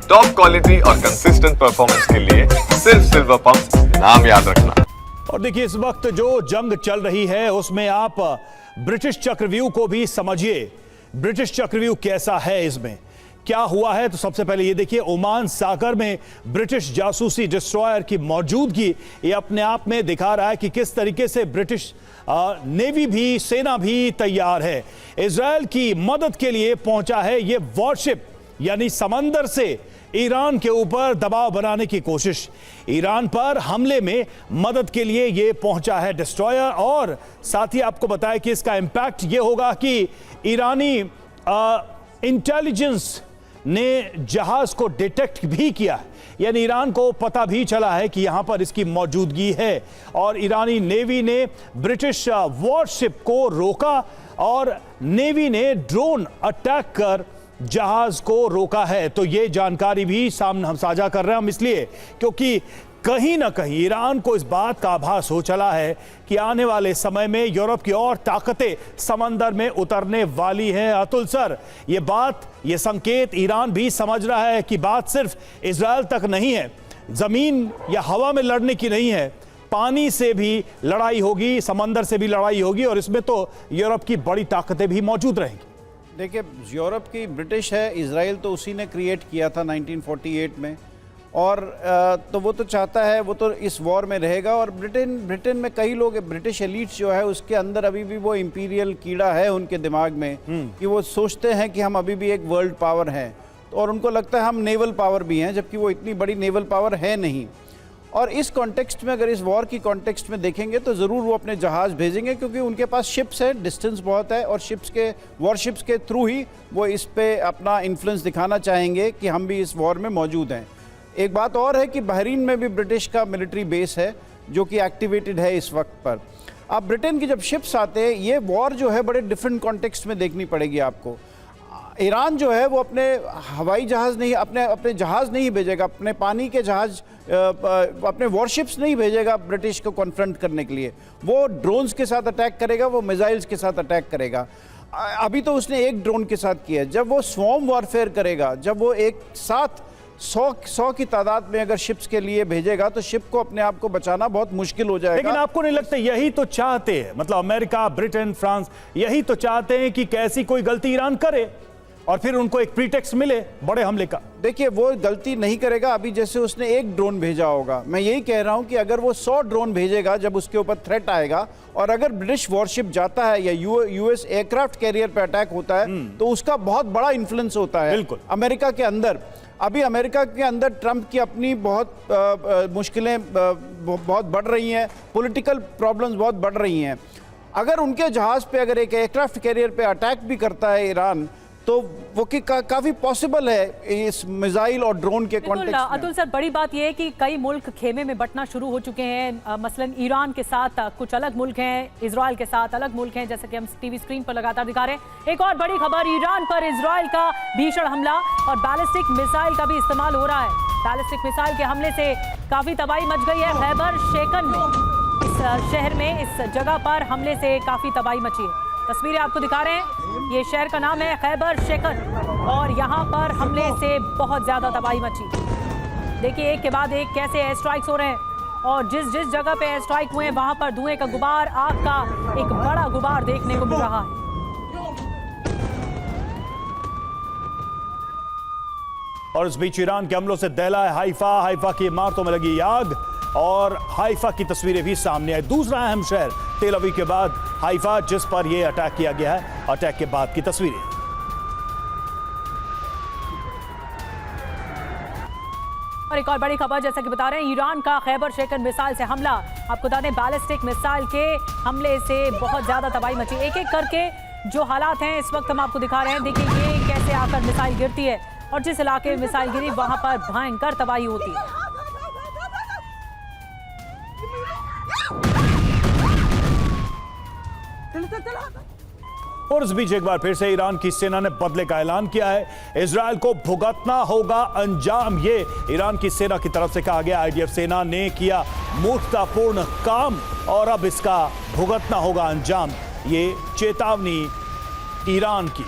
Top quality और consistent performance के लिए सिर्फ सिल्वर पंप नाम याद रखना। देखिए, यूरोप की ब्रिटिश है, इजराइल तो उसी ने क्रिएट किया था 1948 में, और तो वो तो चाहता है, वो तो इस वॉर में रहेगा। और ब्रिटेन में कई लोग, ब्रिटिश एलीट्स जो है उसके अंदर अभी भी वो इंपीरियल कीड़ा है उनके दिमाग में कि वो सोचते हैं कि हम अभी भी एक वर्ल्ड पावर हैं, और उनको लगता है हम नेवल पावर भी हैं, जबकि वो इतनी बड़ी नेवल पावर है नहीं। और इस कॉन्टेक्स्ट में, अगर इस वॉर की कॉन्टेक्स्ट में देखेंगे तो ज़रूर वो अपने जहाज़ भेजेंगे, क्योंकि उनके पास शिप्स है, डिस्टेंस बहुत है, और वॉरशिप्स के थ्रू ही वो इस पे अपना इन्फ्लुएंस दिखाना चाहेंगे कि हम भी इस वॉर में मौजूद हैं। एक बात और है कि बहरीन में भी ब्रिटिश का मिलिट्री बेस है जो कि एक्टिवेटेड है इस वक्त पर। अब ब्रिटेन की जब शिप्स आते हैं, ये वॉर जो है बड़े डिफरेंट कॉन्टेक्स्ट में देखनी पड़ेगी आपको। ईरान जो है वो अपने हवाई जहाज़ नहीं, अपने जहाज़ नहीं भेजेगा, अपने पानी के जहाज़, अपने वॉरशिप्स नहीं भेजेगा ब्रिटिश को कॉन्फ्रंट करने के लिए। वो ड्रोन्स के साथ अटैक करेगा, वो मिसाइल्स के साथ अटैक करेगा। अभी तो उसने एक ड्रोन के साथ किया है। जब वो स्वॉर्म वॉरफेयर करेगा, जब वो एक साथ 100 की तादाद में अगर शिप्स के लिए भेजेगा, तो शिप को अपने आप को बचाना बहुत मुश्किल हो जाएगा। लेकिन आपको नहीं लगता यही तो चाहते हैं, मतलब अमेरिका, ब्रिटेन, फ्रांस यही तो चाहते हैं कि कैसी कोई गलती ईरान करे और फिर उनको एक प्रीटेक्स्ट मिले बड़े हमले का? देखिए, वो गलती नहीं करेगा। अभी जैसे उसने एक ड्रोन भेजा होगा, मैं यही कह रहा हूं कि अगर वो 100 ड्रोन भेजेगा जब उसके ऊपर थ्रेट आएगा, और अगर ब्रिटिश वॉरशिप जाता है या यूएस एयरक्राफ्ट कैरियर पे अटैक होता है, तो उसका बहुत बड़ा इन्फ्लुएंस होता है बिल्कुल अमेरिका के अंदर। अभी अमेरिका के अंदर ट्रंप की अपनी बहुत मुश्किलें बहुत बढ़ रही हैं, पॉलिटिकल प्रॉब्लम्स बहुत बढ़ रही हैं। अगर उनके जहाज़ पे अगर एक एयरक्राफ्ट कैरियर पे अटैक भी करता है ईरान, तो वो काफ़ी पॉसिबल है इस मिसाइल और ड्रोन के कॉन्टेक्स्ट में। अतुल सर, बड़ी बात यह है कि कई मुल्क खेमे में बंटना शुरू हो चुके हैं। मसलन ईरान के साथ कुछ अलग मुल्क हैं, इजराइल के साथ अलग मुल्क हैं, जैसे कि हम टीवी स्क्रीन पर लगातार दिखा रहे हैं। एक और बड़ी खबर, ईरान पर इजराइल का भीषण हमला और बैलिस्टिक मिसाइल का भी इस्तेमाल हो रहा है। बैलिस्टिक मिसाइल के हमले से काफ़ी तबाही मच गई है। खैबर शेकन में, इस शहर में, इस जगह पर हमले से काफ़ी तबाही मची है। तस्वीरें आपको दिखा रहे हैं, ये शहर का नाम है खैबर शेकन, और यहाँ पर हमले से बहुत ज़्यादा तबाही मची। देखिए, एक के बाद एक कैसे एयर स्ट्राइक्स हो रहे हैं, और जिस जगह पे एयर स्ट्राइक हुए हैं वहाँ पर धुएं का गुबार, आग का एक बड़ा गुबार देखने को मिल रहा है। और इस बीच ईरान के हमलों से दहला है हाइफा की इमारतों में लगी आग, और हाइफा की तस्वीरें भी सामने आई। दूसरा अहम शहर तेल अवीव के बाद हाइफा, जिस पर यह अटैक किया गया है, अटैक के बाद की तस्वीरें। और एक और बड़ी खबर, जैसा कि बता रहे हैं, ईरान का खैबर शेकन मिसाइल से हमला। आपको बता दें, बैलिस्टिक मिसाइल के हमले से बहुत ज्यादा तबाही मची। एक एक करके जो हालात हैं इस वक्त हम आपको दिखा रहे हैं। देखिए, ये कैसे आकर मिसाइल गिरती है, और जिस इलाके में मिसाइल गिरी वहां पर भयंकर तबाही होती है। और इस बीच एक बार फिर से ईरान की सेना ने बदले का ऐलान किया है। इजरायल को भुगतना होगा अंजाम, ये ईरान की सेना की तरफ से कहा गया। आईडीएफ सेना ने किया मूर्खतापूर्ण काम और अब इसका भुगतना होगा अंजाम, ये चेतावनी ईरान की।